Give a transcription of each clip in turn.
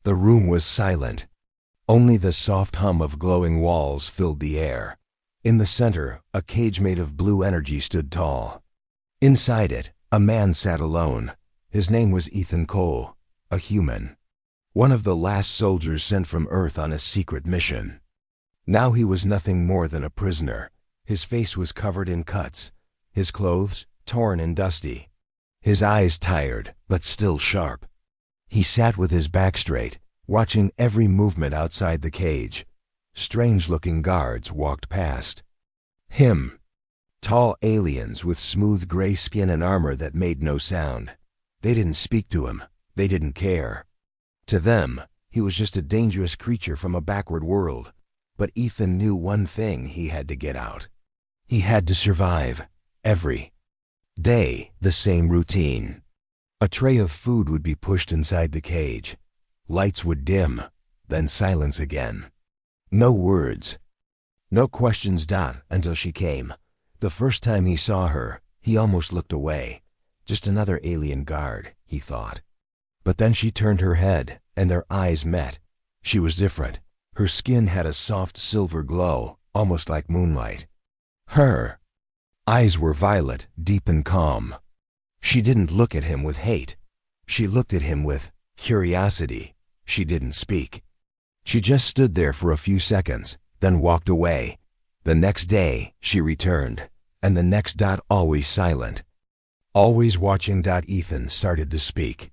The room was silent. Only the soft hum of glowing walls filled the air. In the center, a cage made of blue energy stood tall. Inside it, a man sat alone. His name was Ethan Cole, a human. One of the last soldiers sent from Earth on a secret mission. Now he was nothing more than a prisoner. His face was covered in cuts, his clothes torn and dusty, his eyes tired but still sharp. He sat with his back straight, watching every movement outside the cage. Strange-looking guards walked past him. Tall aliens with smooth gray skin and armor that made no sound. They didn't speak to him. They didn't care. To them, he was just a dangerous creature from a backward world. But Ethan knew one thing: he had to get out. He had to survive. Every day, the same routine. A tray of food would be pushed inside the cage. Lights would dim, then silence again. No words. No questions. Until she came. The first time he saw her, he almost looked away. Just another alien guard, he thought. But then she turned her head, and their eyes met. She was different. Her skin had a soft silver glow, almost like moonlight. Her eyes were violet, deep and calm. She didn't look at him with hate. She looked at him with curiosity. She didn't speak. She just stood there for a few seconds, then walked away. The next day, she returned, and the next. Always silent. Always watching. Ethan started to speak.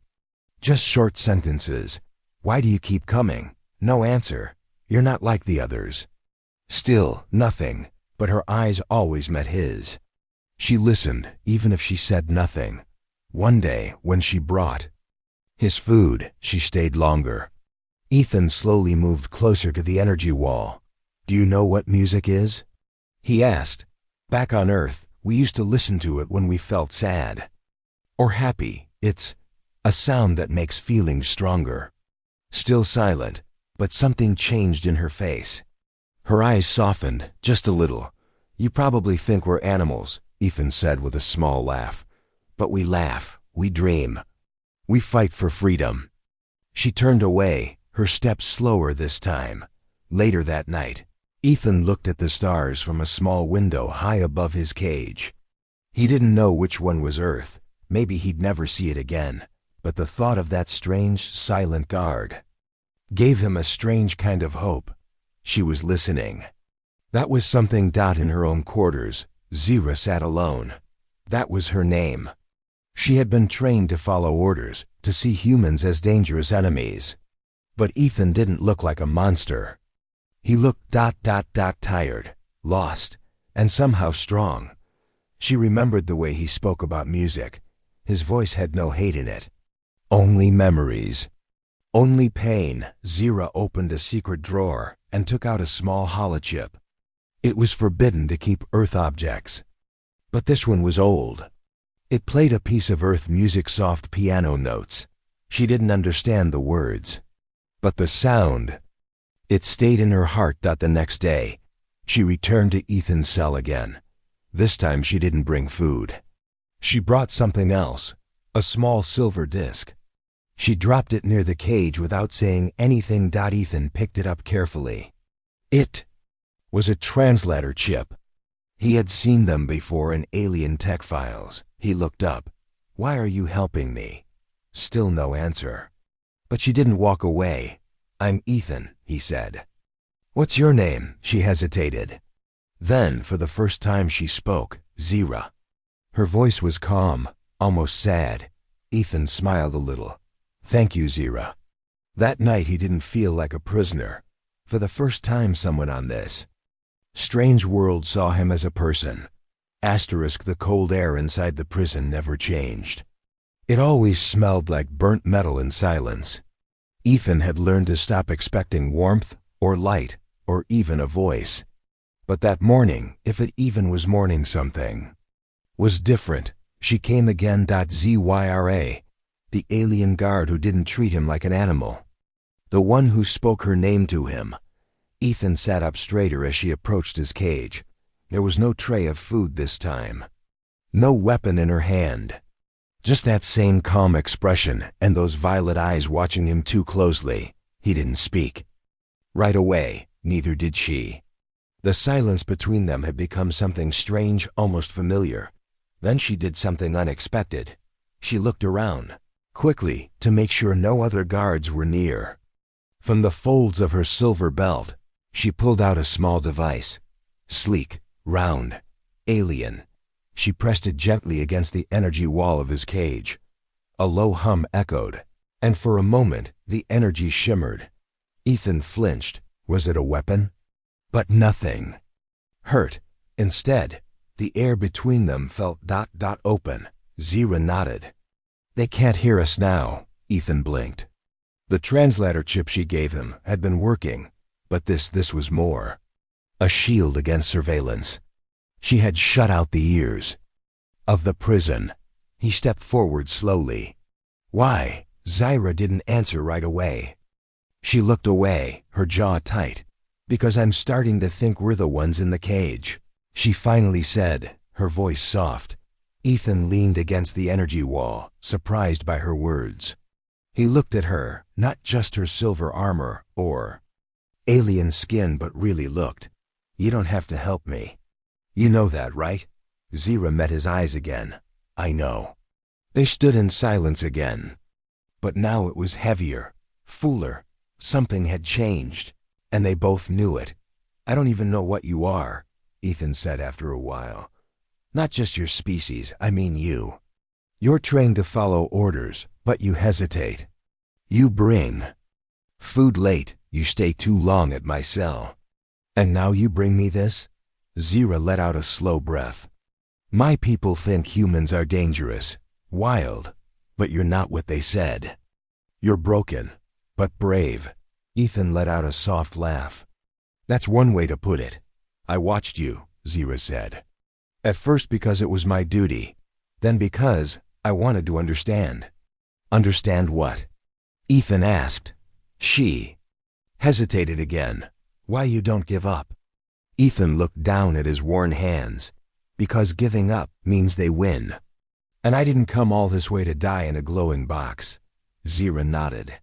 Just short sentences. Why do you keep coming? No answer. You're not like the others. Still, nothing, but her eyes always met his. She listened, even if she said nothing. One day, when she brought his food, she stayed longer. Ethan slowly moved closer to the energy wall. Do you know what music is? He asked. Back on Earth, we used to listen to it when we felt sad or happy. It's a sound that makes feelings stronger. Still silent, but something changed in her face. Her eyes softened, just a little. You probably think we're animals, Ethan said with a small laugh. But we laugh, we dream, we fight for freedom. She turned away, her steps slower this time. Later that night, Ethan looked at the stars from a small window high above his cage. He didn't know which one was Earth. Maybe he'd never see it again. But the thought of that strange, silent guard gave him a strange kind of hope. She was listening. That was something. In her own quarters, Zira sat alone. That was her name. She had been trained to follow orders, to see humans as dangerous enemies. But Ethan didn't look like a monster. He looked tired, lost, and somehow strong. She remembered the way he spoke about music. His voice had no hate in it. Only memories. Only pain. Zira opened a secret drawer and took out a small holochip. It was forbidden to keep Earth objects. But this one was old. It played a piece of Earth music, soft piano notes. She didn't understand the words. But the sound, it stayed in her heart. The next day, she returned to Ethan's cell again. This time she didn't bring food. She brought something else, a small silver disc. She dropped it near the cage without saying anything. Ethan picked it up carefully. It was a translator chip. He had seen them before in alien tech files. He looked up. Why are you helping me? Still no answer. But she didn't walk away. I'm Ethan, he said. What's your name? She hesitated. Then, for the first time, she spoke. Zira. Her voice was calm, almost sad. Ethan smiled a little. Thank you, Zira. That night he didn't feel like a prisoner. For the first time, someone on this strange world saw him as a person. The cold air inside the prison never changed. It always smelled like burnt metal and silence. Ethan had learned to stop expecting warmth, or light, or even a voice. But that morning, if it even was morning, something was different. She came again. Zyra, the alien guard who didn't treat him like an animal. The one who spoke her name to him. Ethan sat up straighter as she approached his cage. There was no tray of food this time. No weapon in her hand. Just that same calm expression and those violet eyes watching him too closely. He didn't speak. Right away, neither did she. The silence between them had become something strange, almost familiar. Then she did something unexpected. She looked around, quickly, to make sure no other guards were near. From the folds of her silver belt, she pulled out a small device. Sleek, round, alien. She pressed it gently against the energy wall of his cage. A low hum echoed, and for a moment the energy shimmered. Ethan flinched. Was it a weapon? But nothing. Hurt. Instead, the air between them felt open. Zira nodded. They can't hear us now, Ethan blinked. The translator chip she gave him had been working, but this was more. A shield against surveillance. She had shut out the ears. Of the prison. He stepped forward slowly. Why? Zira didn't answer right away. She looked away, her jaw tight. Because I'm starting to think we're the ones in the cage, she finally said, her voice soft. Ethan leaned against the energy wall, surprised by her words. He looked at her, not just her silver armor or alien skin, but really looked. You don't have to help me. You know that, right? Zira met his eyes again. I know. They stood in silence again. But now it was heavier, fuller. Something had changed, and they both knew it. I don't even know what you are, Ethan said after a while. Not just your species, I mean you. You're trained to follow orders, but you hesitate. You bring food late, you stay too long at my cell. And now you bring me this? Zira let out a slow breath. My people think humans are dangerous, wild, but you're not what they said. You're broken, but brave. Ethan let out a soft laugh. That's one way to put it. I watched you, Zira said. At first because it was my duty, then because I wanted to understand. Understand what? Ethan asked. She hesitated again. Why you don't give up? Ethan looked down at his worn hands. Because giving up means they win. And I didn't come all this way to die in a glowing box. Zira nodded.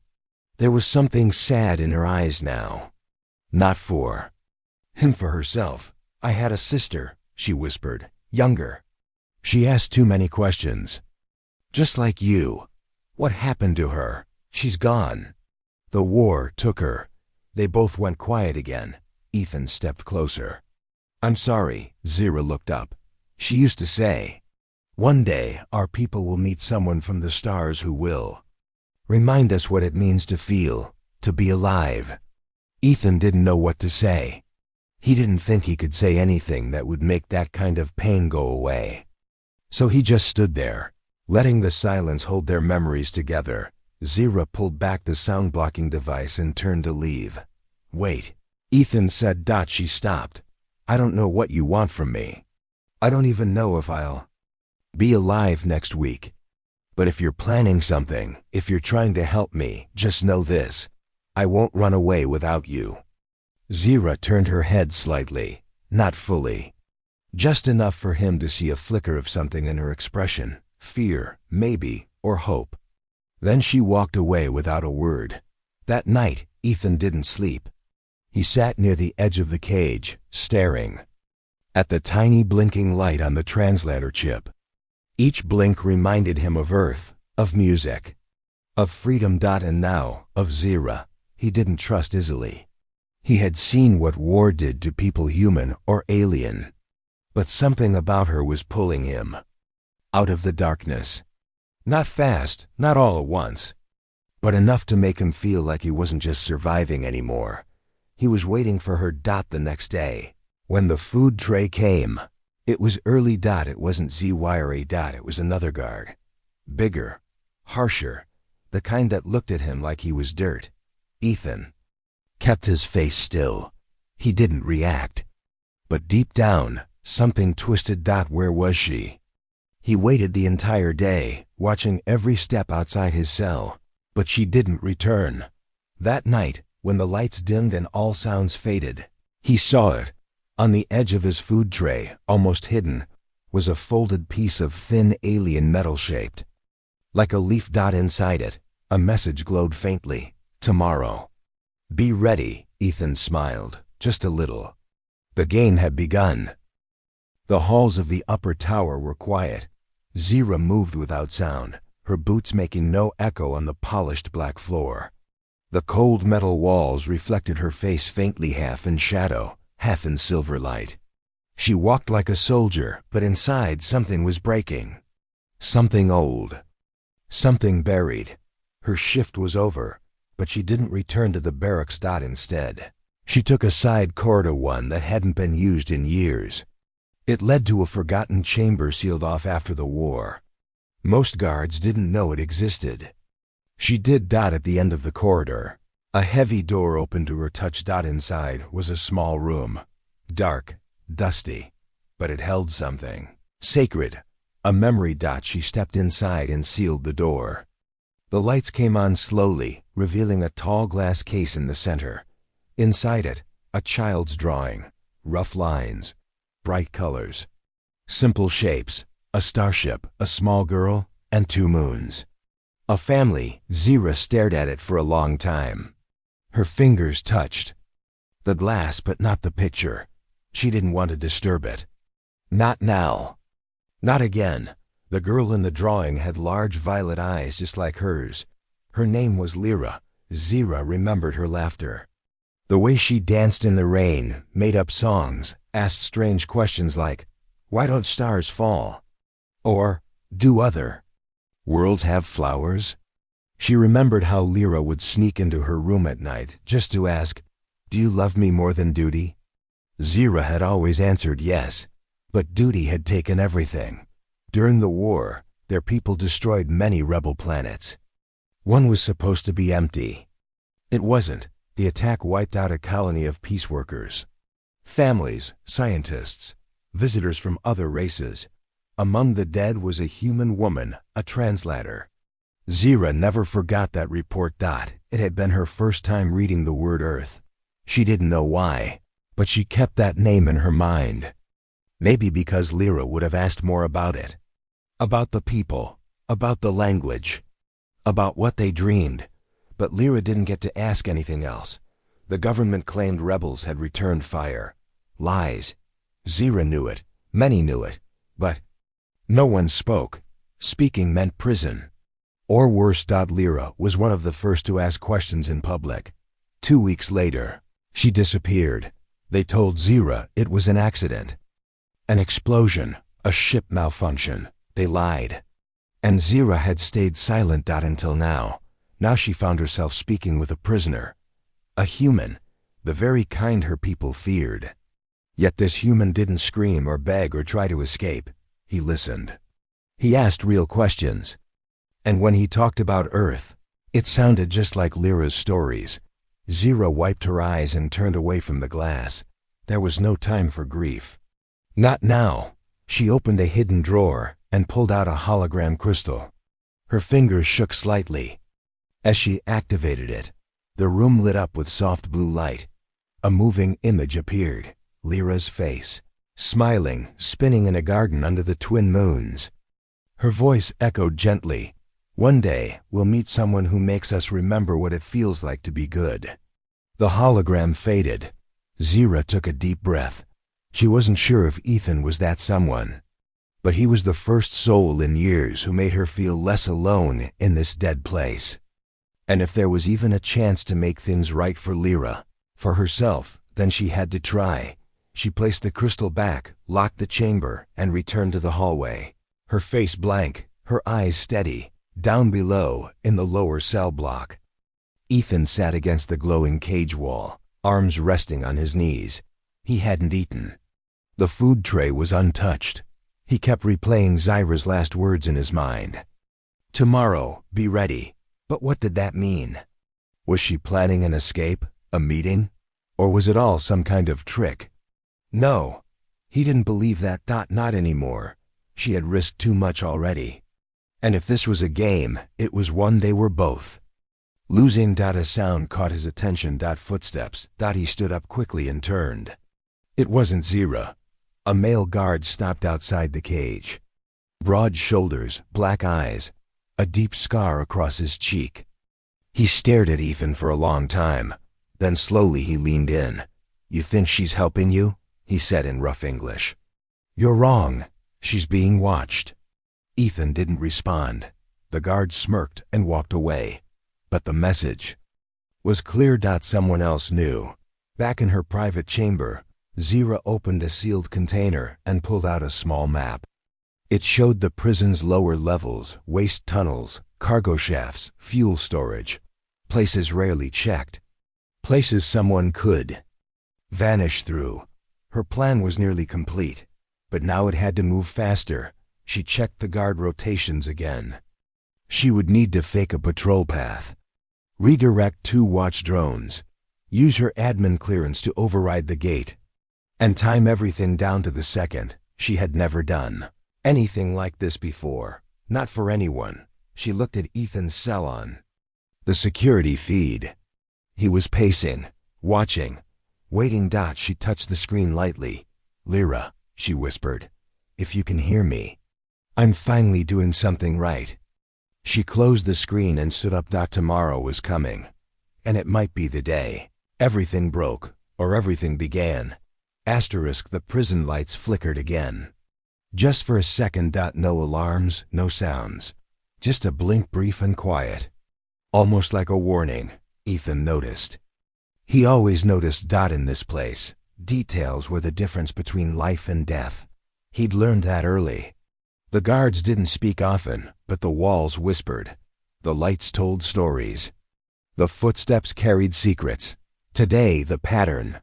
There was something sad in her eyes now. Not for him, for herself. I had a sister, she whispered, younger. She asked too many questions. Just like you. What happened to her? She's gone. The war took her. They both went quiet again. Ethan stepped closer. I'm sorry, Zira looked up. She used to say, one day our people will meet someone from the stars who will remind us what it means to feel, to be alive. Ethan didn't know what to say. He didn't think he could say anything that would make that kind of pain go away. So he just stood there, letting the silence hold their memories together. Zira pulled back the sound-blocking device and turned to leave. Wait, Ethan said. She stopped. I don't know what you want from me. I don't even know if I'll be alive next week. But if you're planning something, if you're trying to help me, just know this. I won't run away without you. Zira turned her head slightly, not fully. Just enough for him to see a flicker of something in her expression, fear, maybe, or hope. Then she walked away without a word. That night, Ethan didn't sleep. He sat near the edge of the cage, staring at the tiny blinking light on the translator chip. Each blink reminded him of Earth, of music, of freedom. And now, of Zira. He didn't trust easily. He had seen what war did to people, human or alien. But something about her was pulling him out of the darkness. Not fast, not all at once, but enough to make him feel like he wasn't just surviving anymore. He was waiting for her. The next day, when the food tray came, it was early. It wasn't Zyra. It was another guard. Bigger, harsher, the kind that looked at him like he was dirt. Ethan kept his face still. He didn't react. But deep down, something twisted. Where was she? He waited the entire day, watching every step outside his cell, but she didn't return. That night, when the lights dimmed and all sounds faded, he saw it. On the edge of his food tray, almost hidden, was a folded piece of thin alien metal shaped like a leaf. Inside it, a message glowed faintly. Tomorrow. Be ready, Ethan smiled, just a little. The game had begun. The halls of the upper tower were quiet. Zira moved without sound, her boots making no echo on the polished black floor. The cold metal walls reflected her face faintly, half in shadow, half in silver light. She walked like a soldier, but inside something was breaking. Something old. Something buried. Her shift was over, but she didn't return to the barracks. Instead, she took a side corridor, one that hadn't been used in years. It led to a forgotten chamber sealed off after the war. Most guards didn't know it existed. She did. At the end of the corridor, a heavy door opened to her touch. Inside was a small room. Dark, dusty, but it held something sacred, a memory. She stepped inside and sealed the door. The lights came on slowly, revealing a tall glass case in the center. Inside it, a child's drawing, rough lines, bright colors, simple shapes, a starship, a small girl, and 2 moons. A family. Zira stared at it for a long time. Her fingers touched the glass, but not the picture. She didn't want to disturb it. Not now. Not again. The girl in the drawing had large violet eyes just like hers. Her name was Lyra. Zira remembered her laughter. The way she danced in the rain, made up songs, asked strange questions like, "Why don't stars fall?" Or, "Do other worlds have flowers?" She remembered how Lyra would sneak into her room at night just to ask, "Do you love me more than duty?" Zira had always answered yes, but duty had taken everything. During the war, their people destroyed many rebel planets. One was supposed to be empty. It wasn't. The attack wiped out a colony of peace workers. Families, scientists, visitors from other races. Among the dead was a human woman, a translator. Zira never forgot that report. It had been her first time reading the word Earth. She didn't know why, but she kept that name in her mind. Maybe because Lyra would have asked more about it. About the people, about the language, about what they dreamed. But Lyra didn't get to ask anything else. The government claimed rebels had returned fire. Lies. Zira knew it. Many knew it. But no one spoke. Speaking meant prison. Or worse. Lyra was one of the first to ask questions in public. 2 weeks later, she disappeared. They told Zira it was an accident. An explosion, a ship malfunction. They lied. And Zira had stayed silent. Until now. Now she found herself speaking with a prisoner. A human, the very kind her people feared. Yet this human didn't scream or beg or try to escape. He listened. He asked real questions. And when he talked about Earth, it sounded just like Lyra's stories. Zira wiped her eyes and turned away from the glass. There was no time for grief. Not now. She opened a hidden drawer and pulled out a hologram crystal. Her fingers shook slightly. As she activated it, the room lit up with soft blue light. A moving image appeared. Lyra's face, smiling, spinning in a garden under the twin moons. Her voice echoed gently. "One day, we'll meet someone who makes us remember what it feels like to be good." The hologram faded. Zira took a deep breath. She wasn't sure if Ethan was that someone. But he was the first soul in years who made her feel less alone in this dead place. And if there was even a chance to make things right for Lyra, for herself, then she had to try. She placed the crystal back, locked the chamber, and returned to the hallway. Her face blank, her eyes steady. Down below, in the lower cell block, Ethan sat against the glowing cage wall, arms resting on his knees. He hadn't eaten. The food tray was untouched. He kept replaying Zyra's last words in his mind. "Tomorrow, be ready." But what did that mean? Was she planning an escape, a meeting? Or was it all some kind of trick? No, he didn't believe that. Not anymore. She had risked too much already. And if this was a game, it was one they were both. Losing. A sound caught his attention. Footsteps. He stood up quickly and turned. It wasn't Zira. A male guard stopped outside the cage. Broad shoulders, black eyes, a deep scar across his cheek. He stared at Ethan for a long time. Then slowly he leaned in. "You think she's helping you?" he said in rough English. "You're wrong. She's being watched." Ethan didn't respond. The guard smirked and walked away. But the message was clear. Someone else knew. Back in her private chamber, Zira opened a sealed container and pulled out a small map. It showed the prison's lower levels, waste tunnels, cargo shafts, fuel storage. Places rarely checked. Places someone could vanish through. Her plan was nearly complete, but now it had to move faster. She checked the guard rotations again. She would need to fake a patrol path, redirect 2 watch drones, use her admin clearance to override the gate, and time everything down to the second. She had never done anything like this before. Not for anyone. She looked at Ethan's cell on the security feed. He was pacing, watching, waiting. She touched the screen lightly. "Lyra," she whispered, "if you can hear me, I'm finally doing something right." She closed the screen and stood up. Tomorrow was coming, and it might be the day everything broke, or everything began. The prison lights flickered again. Just for a second. No alarms, no sounds. Just a blink, brief and quiet. Almost like a warning, Ethan noticed. He always noticed. In this place, details were the difference between life and death. He'd learned that early. The guards didn't speak often, but the walls whispered. The lights told stories. The footsteps carried secrets. Today, the pattern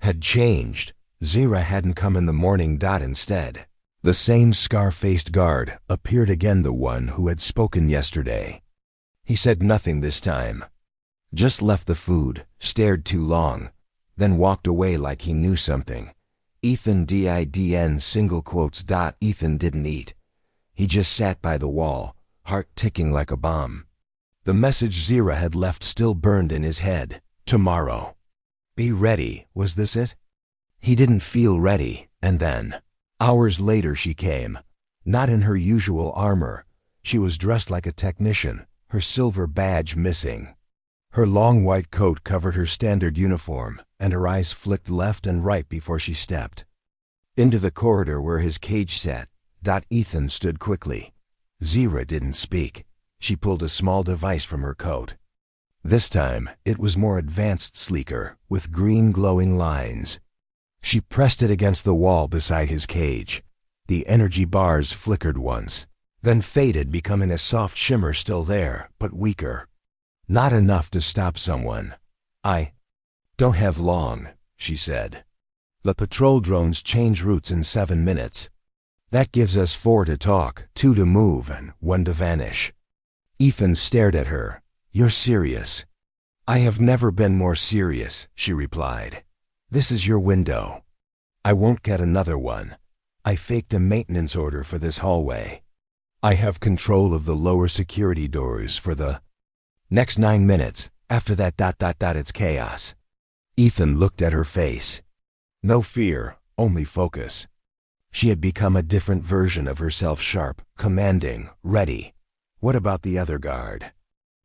had changed. Zira hadn't come in the morning. Instead, the same scar-faced guard appeared again, the one who had spoken yesterday. He said nothing this time. Just left the food, stared too long, then walked away like he knew something. Ethan didn't single quotes. Ethan didn't eat. He just sat by the wall, heart ticking like a bomb. The message Zira had left still burned in his head. Tomorrow. Be ready, was this it? He didn't feel ready, and then, hours later, she came. Not in her usual armor. She was dressed like a technician, her silver badge missing. Her long white coat covered her standard uniform, and her eyes flicked left and right before she stepped into the corridor where his cage sat. Ethan stood quickly. Zira didn't speak. She pulled a small device from her coat. This time, it was more advanced, sleeker, with green glowing lines. She pressed it against the wall beside his cage. The energy bars flickered once, then faded, becoming a soft shimmer, still there, but weaker. Not enough to stop someone. "I don't have long," she said. "The patrol drones change routes in 7 minutes. That gives us 4 to talk, 2 to move, and 1 to vanish." Ethan stared at her. "You're serious?" "I have never been more serious," she replied. "This is your window. I won't get another one. I faked a maintenance order for this hallway. I have control of the lower security doors for the next 9 minutes. After that, it's chaos." Ethan looked at her face. No fear, only focus. She had become a different version of herself, sharp, commanding, ready. "What about the other guard?"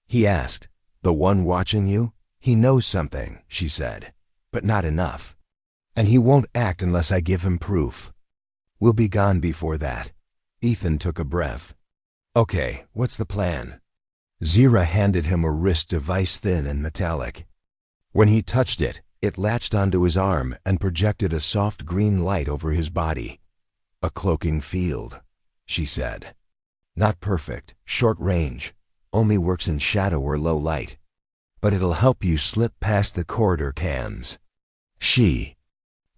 he asked. "The one watching you? He knows something," she said, "but not enough. And he won't act unless I give him proof. We'll be gone before that." Ethan took a breath. "Okay, what's the plan?" Zira handed him a wrist device, thin and metallic. When he touched it, it latched onto his arm and projected a soft green light over his body. "A cloaking field," she said. "Not perfect, short range, only works in shadow or low light. But it'll help you slip past the corridor cams." She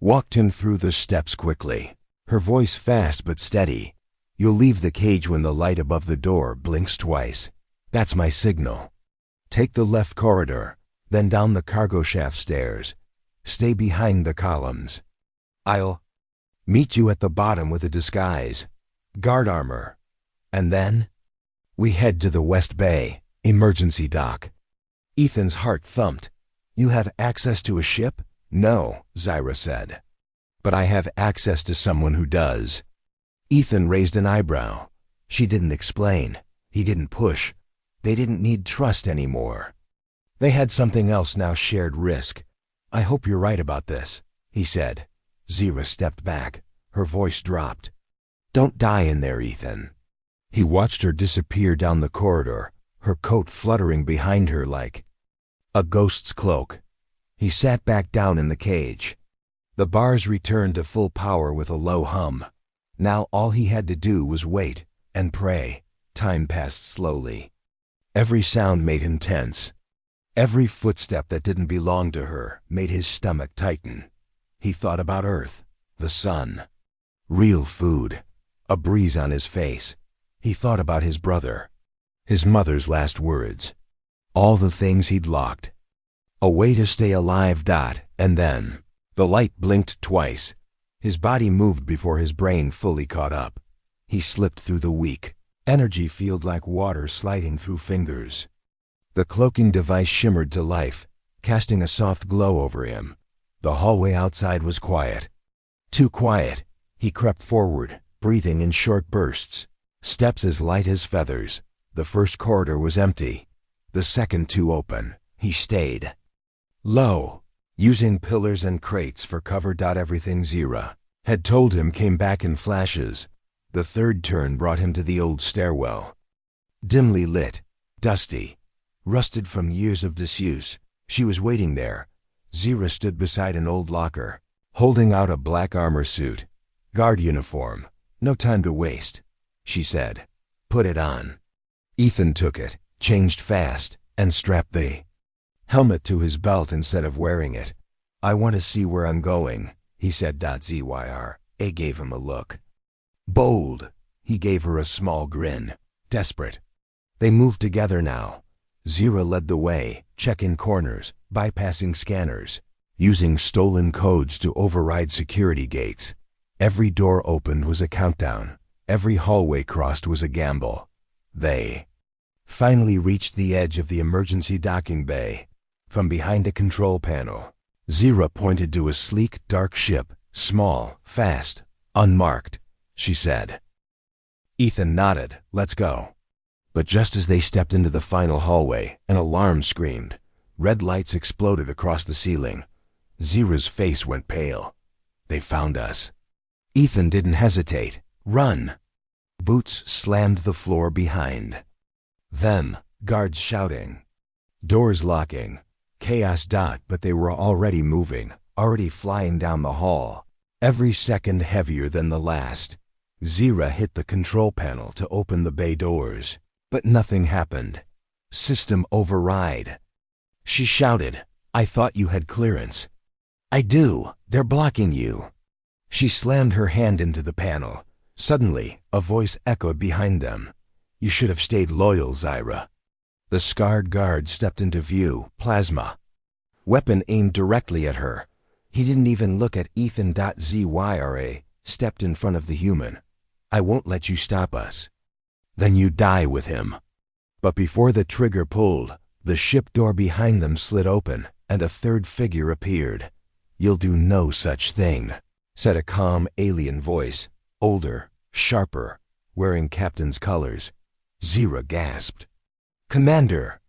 walked him through the steps quickly, her voice fast but steady. "You'll leave the cage when the light above the door blinks twice. That's my signal. Take the left corridor, then down the cargo shaft stairs. Stay behind the columns. I'll meet you at the bottom with a disguise, guard armor. And then we head to the West Bay emergency dock." Ethan's heart thumped. "You have access to a ship?" "No," Zira said. "But I have access to someone who does." Ethan raised an eyebrow. She didn't explain. He didn't push. They didn't need trust anymore. They had something else now, shared risk. I hope you're right about this, he said. Zira stepped back. Her voice dropped. Don't die in there, Ethan. He watched her disappear down the corridor, her coat fluttering behind her like a ghost's cloak. He sat back down in the cage. The bars returned to full power with a low hum. Now all he had to do was wait and pray. Time passed slowly. Every sound made him tense. Every footstep that didn't belong to her made his stomach tighten. He thought about Earth, the sun, real food, a breeze on his face. He thought about his brother, his mother's last words, all the things he'd locked. A way to stay alive. And then the light blinked twice. His body moved before his brain fully caught up. He slipped through the weak energy field like water sliding through fingers. The cloaking device shimmered to life, casting a soft glow over him. The hallway outside was quiet. Too quiet. He crept forward, breathing in short bursts, steps as light as feathers. The first corridor was empty, the second two open. He stayed low, using pillars and crates for cover. Everything Zira had told him came back in flashes. The third turn brought him to the old stairwell. Dimly lit, dusty, rusted from years of disuse. She was waiting there. Zira stood beside an old locker, holding out a black armor suit. Guard uniform. No time to waste, she said. Put it on. Ethan took it, changed fast, and strapped the helmet to his belt instead of wearing it. I want to see where I'm going, he said. Zyra gave him a look. Bold. He gave her a small grin. Desperate. They moved together now. Zira led the way, checking corners, bypassing scanners, using stolen codes to override security gates. Every door opened was a countdown. Every hallway crossed was a gamble. They finally reached the edge of the emergency docking bay. From behind a control panel, Zira pointed to a sleek, dark ship, small, fast, unmarked. She said. Ethan nodded. Let's go. But just as they stepped into the final hallway, an alarm screamed. Red lights exploded across the ceiling. Zira's face went pale. They found us. Ethan didn't hesitate. Run! Boots slammed the floor behind. Then, guards shouting. Doors locking. Chaos. But they were already moving, already flying down the hall. Every second heavier than the last. Zira hit the control panel to open the bay doors. But nothing happened. System override. She shouted, I thought you had clearance. I do. They're blocking you. She slammed her hand into the panel. Suddenly, a voice echoed behind them. You should have stayed loyal, Zira. The scarred guard stepped into view, plasma. Weapon aimed directly at her. He didn't even look at Ethan. Zyra stepped in front of the human. I won't let you stop us. Then you die with him. But before the trigger pulled, the ship door behind them slid open, and a third figure appeared. You'll do no such thing, said a calm alien voice, older, sharper, wearing captain's colors. Zira gasped. Commander!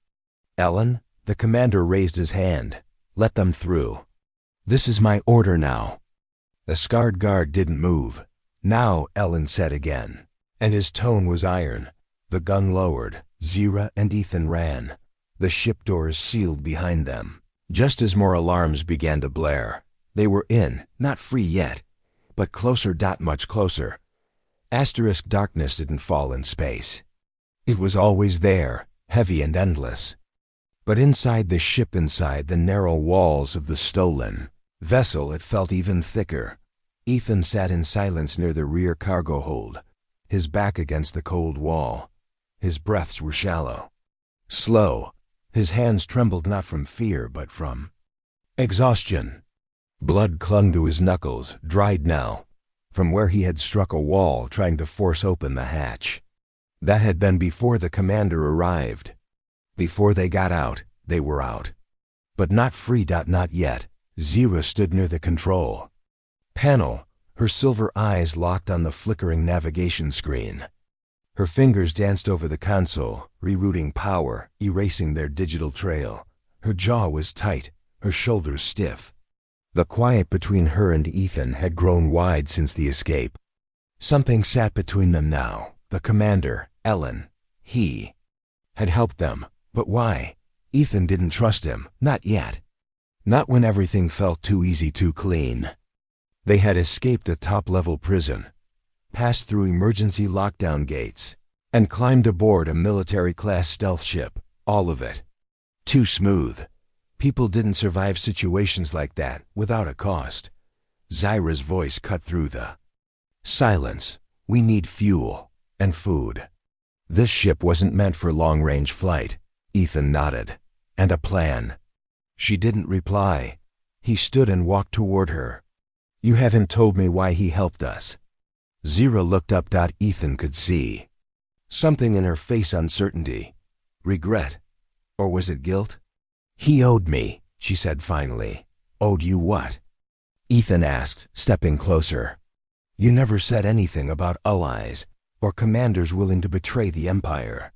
Ellen? The commander raised his hand. Let them through. This is my order now. The scarred guard didn't move. Now, Ellen said again, and his tone was iron. The gun lowered. Zira and Ethan ran. The ship doors sealed behind them. Just as more alarms began to blare, they were in, not free yet, but closer. Much closer. Asterisk darkness didn't fall in space. It was always there, heavy and endless. But inside the ship, inside the narrow walls of the stolen vessel, it felt even thicker. Ethan sat in silence near the rear cargo hold, his back against the cold wall. His breaths were shallow, slow. His hands trembled not from fear but from exhaustion. Blood clung to his knuckles, dried now, from where he had struck a wall trying to force open the hatch. That had been before the commander arrived. Before they got out, they were out. But not free. Not yet. Zira stood near the control panel, her silver eyes locked on the flickering navigation screen. Her fingers danced over the console, rerouting power, erasing their digital trail. Her jaw was tight, her shoulders stiff. The quiet between her and Ethan had grown wide since the escape. Something sat between them now. The commander, Ellen, he had helped them. But why? Ethan didn't trust him, not yet. Not when everything felt too easy, too clean. They had escaped a top-level prison, passed through emergency lockdown gates, and climbed aboard a military-class stealth ship. All of it. Too smooth. People didn't survive situations like that without a cost. Zyra's voice cut through the silence. We need fuel and food. This ship wasn't meant for long-range flight. Ethan nodded. And a plan. She didn't reply. He stood and walked toward her. You haven't told me why he helped us. Zyra looked up. Ethan could see something in her face, uncertainty, regret, or was it guilt? He owed me, she said finally. Owed you what? Ethan asked, stepping closer. You never said anything about allies or commanders willing to betray the Empire.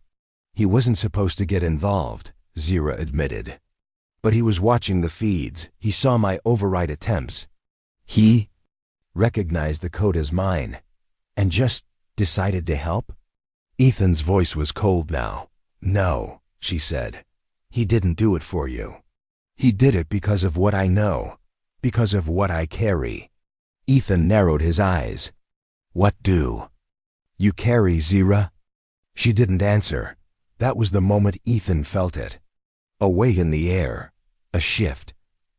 He wasn't supposed to get involved, Zyra admitted. But he was watching the feeds. He saw my override attempts. He recognized the code as mine and just decided to help? Ethan's voice was cold now. No, she said. He didn't do it for you. He did it because of what I know, because of what I carry. Ethan narrowed his eyes. What do you carry, Zyra? She didn't answer. That was the moment Ethan felt it. A weight in the air. A shift.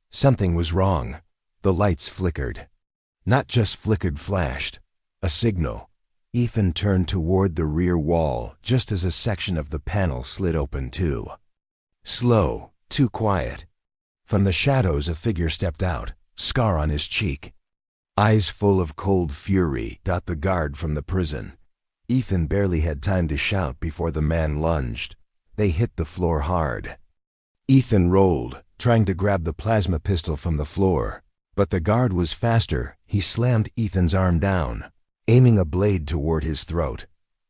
Something was wrong. The lights flickered. Not just flickered, flashed. A signal. Ethan turned toward the rear wall just as a section of the panel slid open too. Slow, too quiet. From the shadows a figure stepped out, scar on his cheek. Eyes full of cold fury. The guard from the prison. Ethan barely had time to shout before the man lunged. They hit the floor hard. Ethan rolled, trying to grab the plasma pistol from the floor. But the guard was faster. He slammed Ethan's arm down, aiming a blade toward his throat.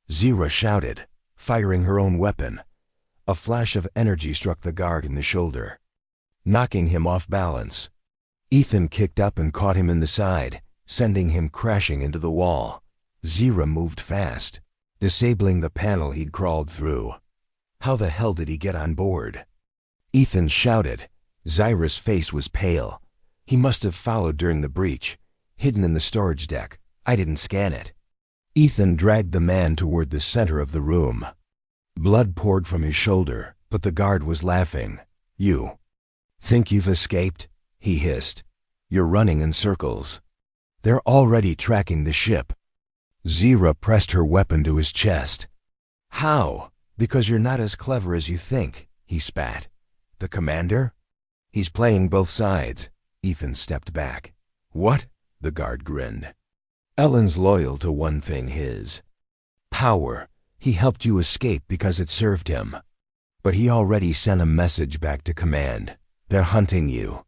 Zyra shouted, firing her own weapon. A flash of energy struck the guard in the shoulder, knocking him off balance. Ethan kicked up and caught him in the side, sending him crashing into the wall. Zyra moved fast, disabling the panel he'd crawled through. How the hell did he get on board? Ethan shouted. Zyra's face was pale. He must have followed during the breach, hidden in the storage deck. I didn't scan it. Ethan dragged the man toward the center of the room. Blood poured from his shoulder, but the guard was laughing. You think you've escaped? He hissed. You're running in circles. They're already tracking the ship. Zyra pressed her weapon to his chest. How? Because you're not as clever as you think, he spat. The commander? He's playing both sides. Ethan stepped back. What? The guard grinned. Ellen's loyal to one thing, his power. He helped you escape because it served him. But he already sent a message back to command. They're hunting you.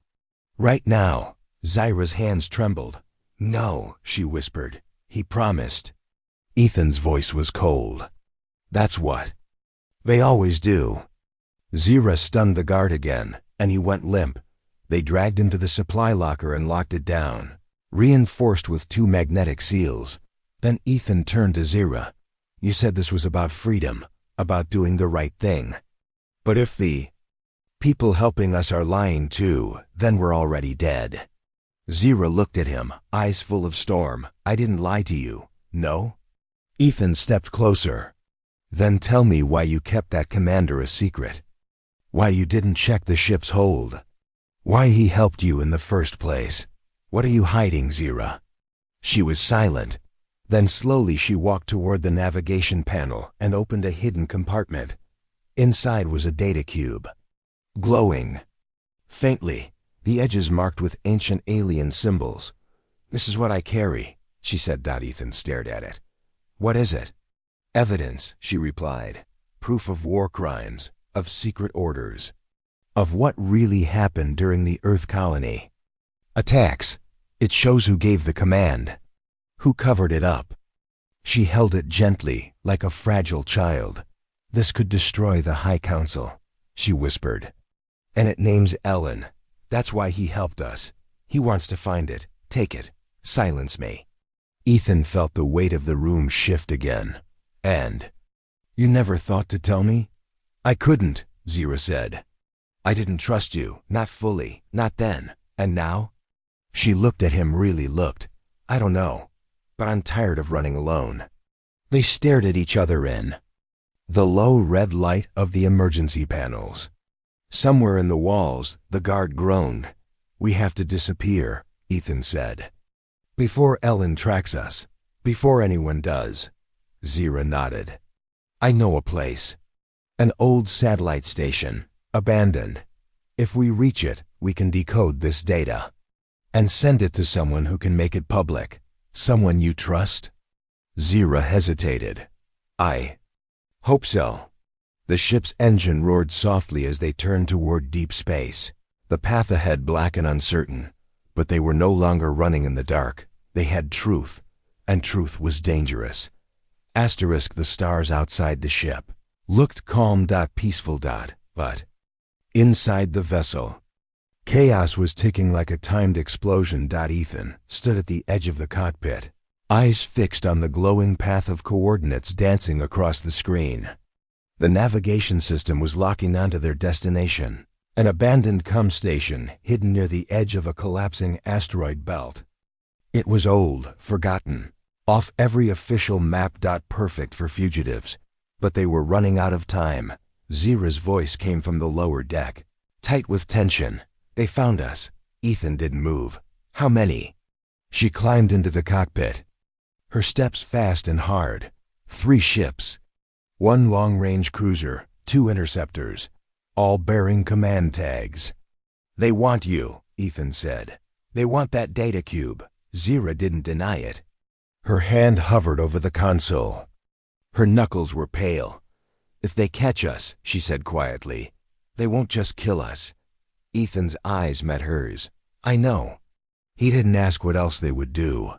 Right now. Zyra's hands trembled. No, she whispered. He promised. Ethan's voice was cold. That's what they always do. Zyra stunned the guard again, and he went limp. They dragged him to the supply locker and locked it down, reinforced with 2 magnetic seals. Then Ethan turned to Zyra. You said this was about freedom, about doing the right thing. But if the people helping us are lying too, then we're already dead. Zyra looked at him, eyes full of storm. I didn't lie to you, no? Ethan stepped closer. Then tell me why you kept that commander a secret. Why you didn't check the ship's hold. Why he helped you in the first place. What are you hiding, Zyra? She was silent. Then slowly she walked toward the navigation panel and opened a hidden compartment. Inside was a data cube, glowing faintly, the edges marked with ancient alien symbols. This is what I carry, she said. Ethan stared at it. What is it? Evidence, she replied. Proof of war crimes, of secret orders, of what really happened during the Earth colony. Attacks. It shows who gave the command, who covered it up. She held it gently, like a fragile child. This could destroy the High Council, she whispered. And it names Ellen. That's why he helped us. He wants to find it. Take it. Silence me. Ethan felt the weight of the room shift again. And, you never thought to tell me? I couldn't, Zira said. I didn't trust you, not fully, not then. And now? She looked at him, really looked. I don't know, but I'm tired of running alone. They stared at each other in the low red light of the emergency panels. Somewhere in the walls, the guard groaned. We have to disappear, Ethan said. Before Ellen tracks us. Before anyone does. Zira nodded. I know a place. An old satellite station, abandoned. If we reach it, we can decode this data and send it to someone who can make it public. Someone you trust? Zira hesitated. I hope so. The ship's engine roared softly as they turned toward deep space. The path ahead black and uncertain, but they were no longer running in the dark. They had truth, and truth was dangerous. Asterisk the stars outside the ship looked calm, peaceful, but inside the vessel, chaos was ticking like a timed explosion. Ethan stood at the edge of the cockpit, eyes fixed on the glowing path of coordinates dancing across the screen. The navigation system was locking onto their destination, an abandoned comm station hidden near the edge of a collapsing asteroid belt. It was old, forgotten, off every official map. Perfect for fugitives, but they were running out of time. Zira's voice came from the lower deck, tight with tension. They found us. Ethan didn't move. How many? She climbed into the cockpit, her steps fast and hard. 3 ships. 1 long-range cruiser, 2 interceptors, all bearing command tags. They want you, Ethan said. They want that data cube. Zira didn't deny it. Her hand hovered over the console. Her knuckles were pale. If they catch us, she said quietly, they won't just kill us. Ethan's eyes met hers. I know. He didn't ask what else they would do.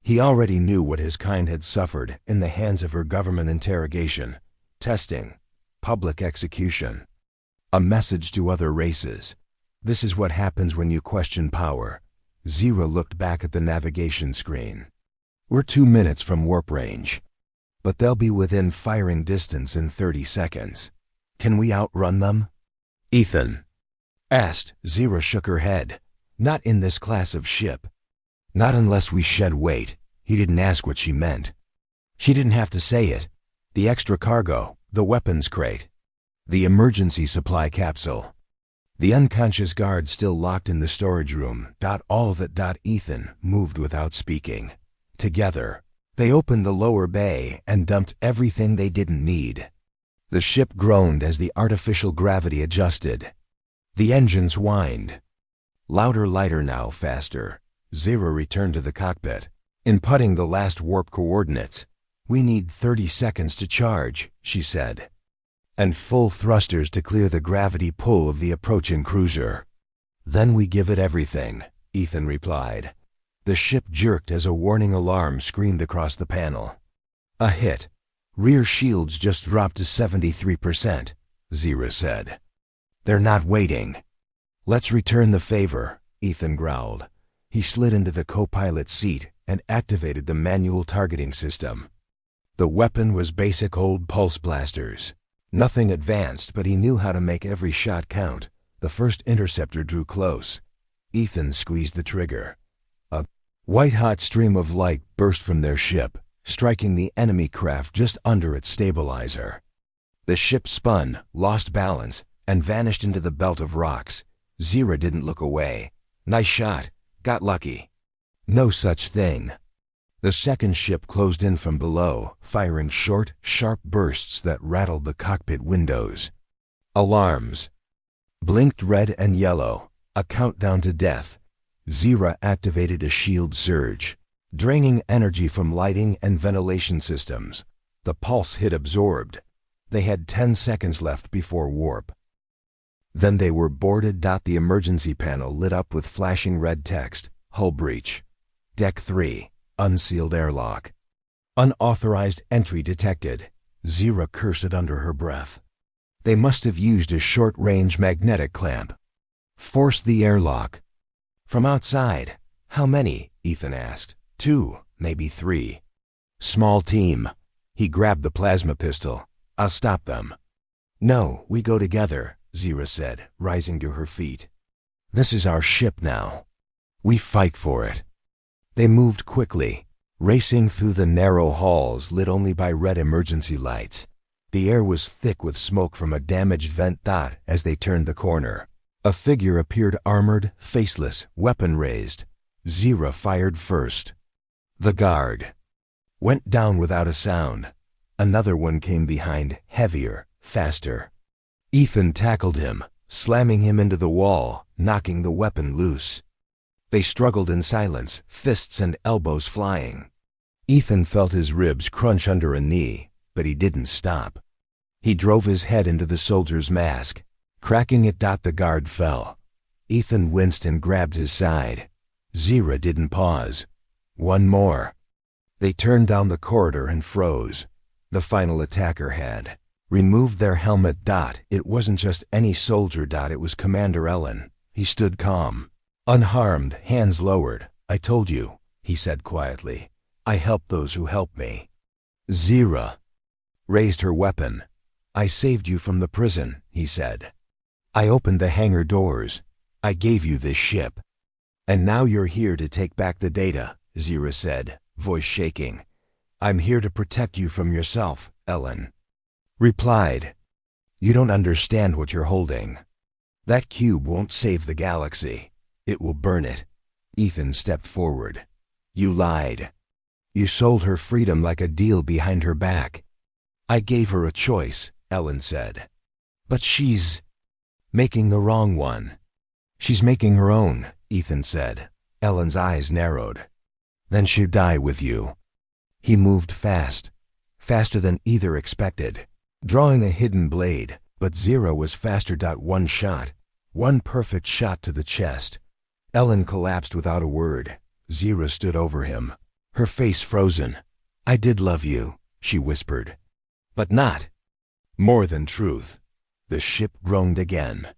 He already knew what his kind had suffered in the hands of her government interrogation, testing, public execution. A message to other races. This is what happens when you question power. Zira looked back at the navigation screen. We're 2 minutes from warp range, but they'll be within firing distance in 30 seconds. Can we outrun them? Ethan asked. Zira shook her head. Not in this class of ship. Not unless we shed weight. He didn't ask what she meant. She didn't have to say it. The extra cargo, the weapons crate, the emergency supply capsule. The unconscious guard still locked in the storage room. All that. Ethan moved without speaking. Together, they opened the lower bay and dumped everything they didn't need. The ship groaned as the artificial gravity adjusted. The engines whined. Louder, lighter now, faster. Zira returned to the cockpit, inputting the last warp coordinates. We need 30 seconds to charge, she said, and full thrusters to clear the gravity pull of the approaching cruiser. Then we give it everything, Ethan replied. The ship jerked as a warning alarm screamed across the panel. A hit. Rear shields just dropped to 73%, Zira said. They're not waiting. Let's return the favor, Ethan growled. He slid into the co-pilot's seat and activated the manual targeting system. The weapon was basic old pulse blasters. Nothing advanced, but he knew how to make every shot count. The first interceptor drew close. Ethan squeezed the trigger. A white-hot stream of light burst from their ship, striking the enemy craft just under its stabilizer. The ship spun, lost balance, and vanished into the belt of rocks. Zira didn't look away. Nice shot. Got lucky. No such thing. The second ship closed in from below, firing short, sharp bursts that rattled the cockpit windows. Alarms blinked red and yellow, a countdown to death. Zira activated a shield surge, draining energy from lighting and ventilation systems. The pulse hit absorbed. They had 10 seconds left before warp. Then they were boarded. The emergency panel lit up with flashing red text. Hull breach. Deck 3. Unsealed airlock. Unauthorized entry detected. Zira cursed under her breath. They must have used a short-range magnetic clamp. Force the airlock. From outside. How many? Ethan asked. 2, maybe 3. Small team. He grabbed the plasma pistol. I'll stop them. No, we go together, Zira said, rising to her feet. This is our ship now. We fight for it. They moved quickly, racing through the narrow halls lit only by red emergency lights. The air was thick with smoke from a damaged vent. As they turned the corner, a figure appeared, armored, faceless, weapon raised. Zira fired first. The guard went down without a sound. Another one came behind, heavier, faster. Ethan tackled him, slamming him into the wall, knocking the weapon loose. They struggled in silence, fists and elbows flying. Ethan felt his ribs crunch under a knee, but he didn't stop. He drove his head into the soldier's mask, cracking it. The guard fell. Ethan winced and grabbed his side. Zira didn't pause. One more. They turned down the corridor and froze. The final attacker had removed their helmet. It wasn't just any soldier. It was Commander Ellen. He stood calm, unharmed, hands lowered. I told you, he said quietly. I helped those who helped me. Zira raised her weapon. I saved you from the prison, he said. I opened the hangar doors. I gave you this ship. And now you're here to take back the data, Zira said, voice shaking. I'm here to protect you from yourself, Ellen replied. You don't understand what you're holding. That cube won't save the galaxy. It will burn it. Ethan stepped forward. You lied. You sold her freedom like a deal behind her back. I gave her a choice, Ellen said. But she's making the wrong one. She's making her own, Ethan said. Ellen's eyes narrowed. Then she'll die with you. He moved fast, faster than either expected, drawing a hidden blade, but Zira was faster. One shot, one perfect shot to the chest. Ellen collapsed without a word. Zira stood over him, her face frozen. I did love you, she whispered. But not more than truth. The ship groaned again.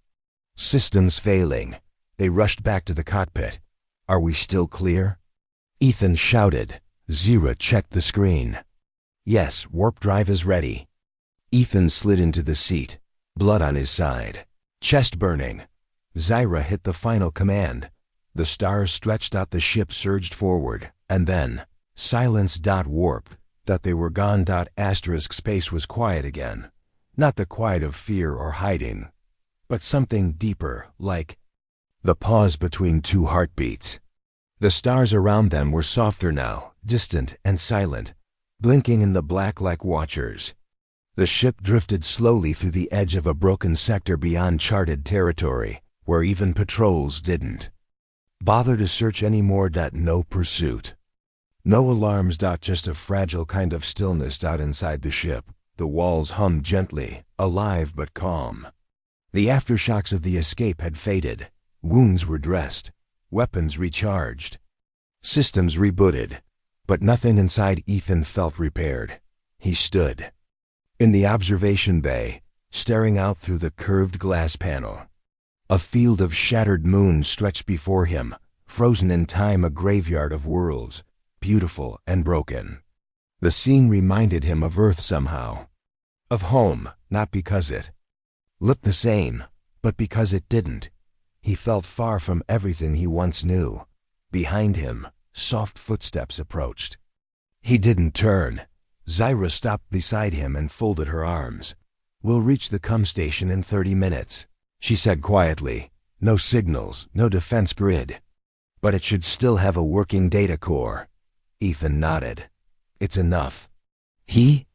Systems failing. They rushed back to the cockpit. Are we still clear? Ethan shouted. Zira checked the screen. Yes, warp drive is ready. Ethan slid into the seat, blood on his side, chest burning. Zira hit the final command. The stars stretched out, the ship surged forward, and then silence. Warp. They were gone. Asterisk space was quiet again. Not the quiet of fear or hiding, but something deeper, like the pause between two heartbeats. The stars around them were softer now, distant and silent, blinking in the black like watchers. The ship drifted slowly through the edge of a broken sector beyond charted territory, where even patrols didn't bother to search anymore. No pursuit. No alarms. Just a fragile kind of stillness. Inside the ship, the walls hummed gently, alive but calm. The aftershocks of the escape had faded. Wounds were dressed, weapons recharged, systems rebooted, but nothing inside Ethan felt repaired. He stood in the observation bay, staring out through the curved glass panel. A field of shattered moons stretched before him, frozen in time, a graveyard of worlds, beautiful and broken. The scene reminded him of Earth somehow. Of home, not because it looked the same, but because it didn't. He felt far from everything he once knew. Behind him, soft footsteps approached. He didn't turn. Zira stopped beside him and folded her arms. We'll reach the com station in 30 minutes, she said quietly. No signals, no defense grid. But it should still have a working data core. Ethan nodded. It's enough. He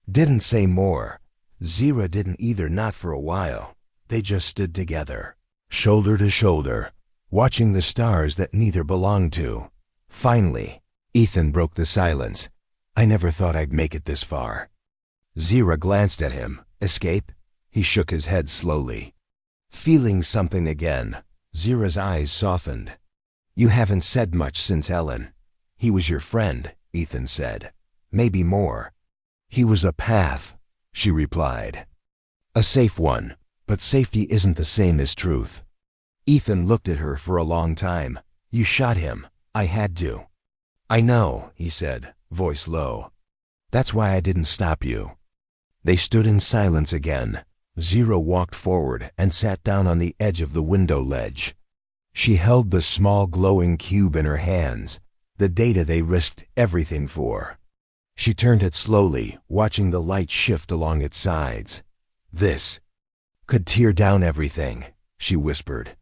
didn't say more. Zira didn't either, not for a while. They just stood together, shoulder to shoulder, watching the stars that neither belonged to. Finally, Ethan broke the silence. I never thought I'd make it this far. Zira glanced at him. Escape? He shook his head slowly. Feeling something again, Zira's eyes softened. You haven't said much since Ellen. He was your friend, Ethan said. Maybe more. He was a path, she replied. A safe one, but safety isn't the same as truth. Ethan looked at her for a long time. You shot him. I had to. I know, he said, voice low. That's why I didn't stop you. They stood in silence again. Zero walked forward and sat down on the edge of the window ledge. She held the small glowing cube in her hands, the data they risked everything for. She turned it slowly, watching the light shift along its sides. This could tear down everything, she whispered.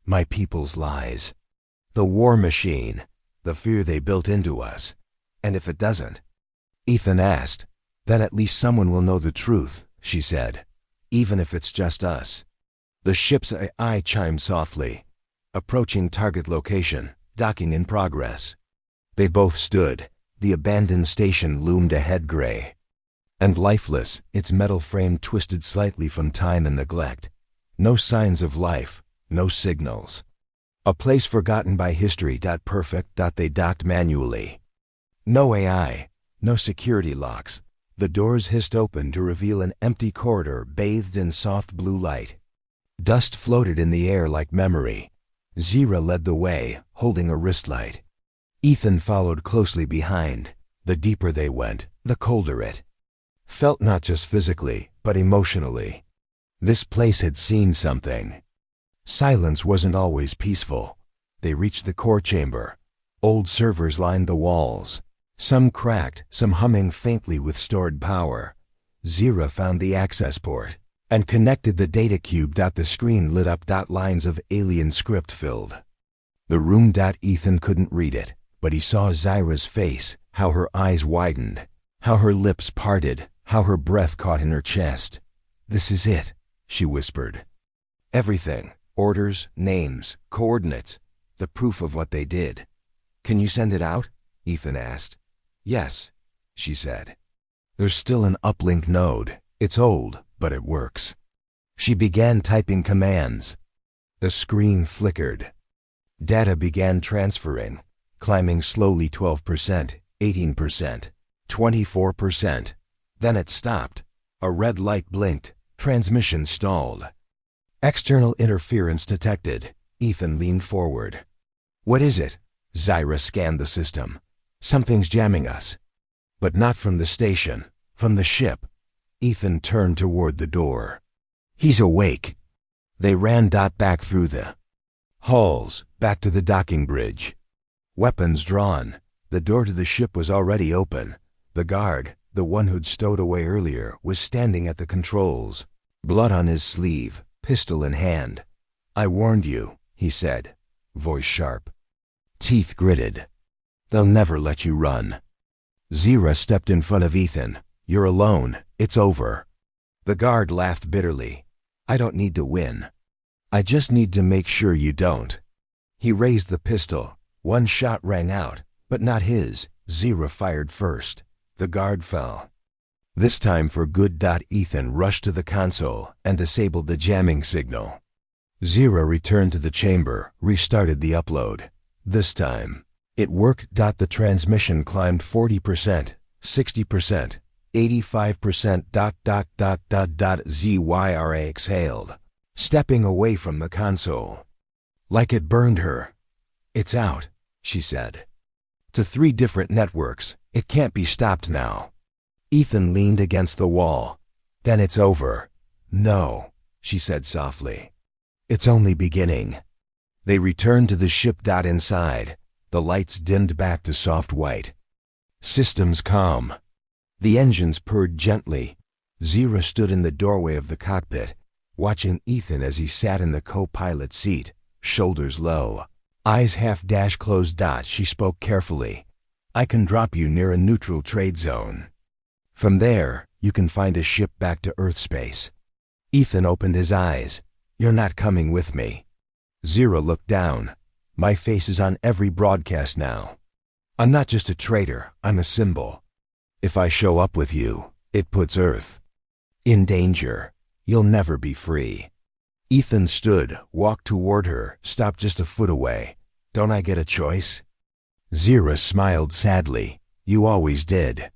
My people's lies. The war machine, the fear they built into us. And if it doesn't? Ethan asked. Then at least someone will know the truth, she said. Even if it's just us. The ship's AI chimed softly. Approaching target location, docking in progress. They both stood. The abandoned station loomed ahead, gray and lifeless, its metal frame twisted slightly from time and neglect. No signs of life, no signals. A place forgotten by history. Perfect. They docked manually. No AI, no security locks. The doors hissed open to reveal an empty corridor bathed in soft blue light. Dust floated in the air like memory. Zira led the way, holding a wristlight. Ethan followed closely behind. The deeper they went, the colder it felt, not just physically, but emotionally. This place had seen something. Silence wasn't always peaceful. They reached the core chamber. Old servers lined the walls. Some cracked, some humming faintly with stored power. Zira found the access port and connected the data cube. The screen lit up. Lines of alien script filled the room. Ethan couldn't read it, but he saw Zyra's face, how her eyes widened, how her lips parted, how her breath caught in her chest. This is it, she whispered. Everything, orders, names, coordinates, the proof of what they did. Can you send it out? Ethan asked. Yes, she said. There's still an uplink node. It's old, but it works. She began typing commands. The screen flickered. Data began transferring, climbing slowly. 12%, 18%, 24%. Then it stopped. A red light blinked. Transmission stalled. External interference detected. Ethan leaned forward. What is it? Zyra scanned the system. Something's jamming us. But not from the station, from the ship. Ethan turned toward the door. He's awake. They ran. Back through the halls, back to the docking bridge. Weapons drawn. The door to the ship was already open. The guard, the one who'd stowed away earlier, was standing at the controls. Blood on his sleeve, pistol in hand. I warned you, he said, voice sharp. Teeth gritted. They'll never let you run. Zira stepped in front of Ethan. You're alone. It's over. The guard laughed bitterly. I don't need to win. I just need to make sure you don't. He raised the pistol. One shot rang out, but not his. Zira fired first. The guard fell. This time for good. Ethan rushed to the console and disabled the jamming signal. Zira returned to the chamber, restarted the upload. This time, it worked. The transmission climbed 40%, 60%, 85%. Zyra exhaled, stepping away from the console. Like it burned her. It's out, she said. To 3 different networks. It can't be stopped now. Ethan leaned against the wall. Then it's over. No, she said softly. It's only beginning. They returned to the ship. Inside, the lights dimmed back to soft white. Systems calm. The engines purred gently. Zira stood in the doorway of the cockpit, watching Ethan as he sat in the co-pilot seat, shoulders low, eyes half closed. She spoke carefully. I can drop you near a neutral trade zone. From there, you can find a ship back to Earth space. Ethan opened his eyes. You're not coming with me. Zira looked down. My face is on every broadcast now. I'm not just a traitor, I'm a symbol. If I show up with you, it puts Earth in danger. You'll never be free. Ethan stood, walked toward her, stopped just a foot away. Don't I get a choice? Zira smiled sadly. You always did.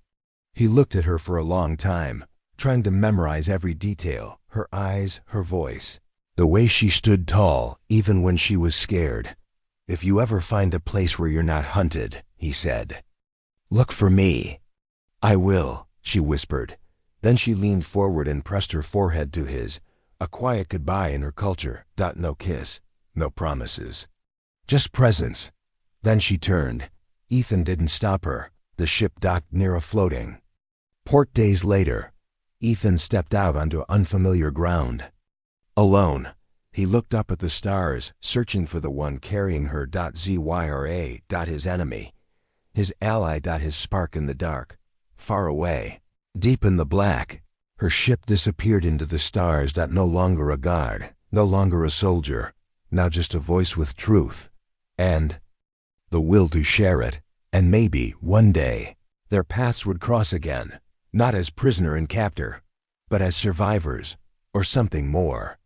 He looked at her for a long time, trying to memorize every detail, her eyes, her voice. The way she stood tall, even when she was scared. "If you ever find a place where you're not hunted," he said, "look for me." "I will," she whispered. Then she leaned forward and pressed her forehead to his, a quiet goodbye in her culture. No kiss, no promises. Just presence. Then she turned. Ethan didn't stop her. The ship docked near a floating port. Days later, Ethan stepped out onto unfamiliar ground. Alone, he looked up at the stars, searching for the one carrying her. Zyra. His enemy. His ally. His spark in the dark. Far away, deep in the black, her ship disappeared into the stars. No longer a guard, no longer a soldier, now just a voice with truth. And the will to share it. And maybe, one day, their paths would cross again, not as prisoner and captor, but as survivors, or something more.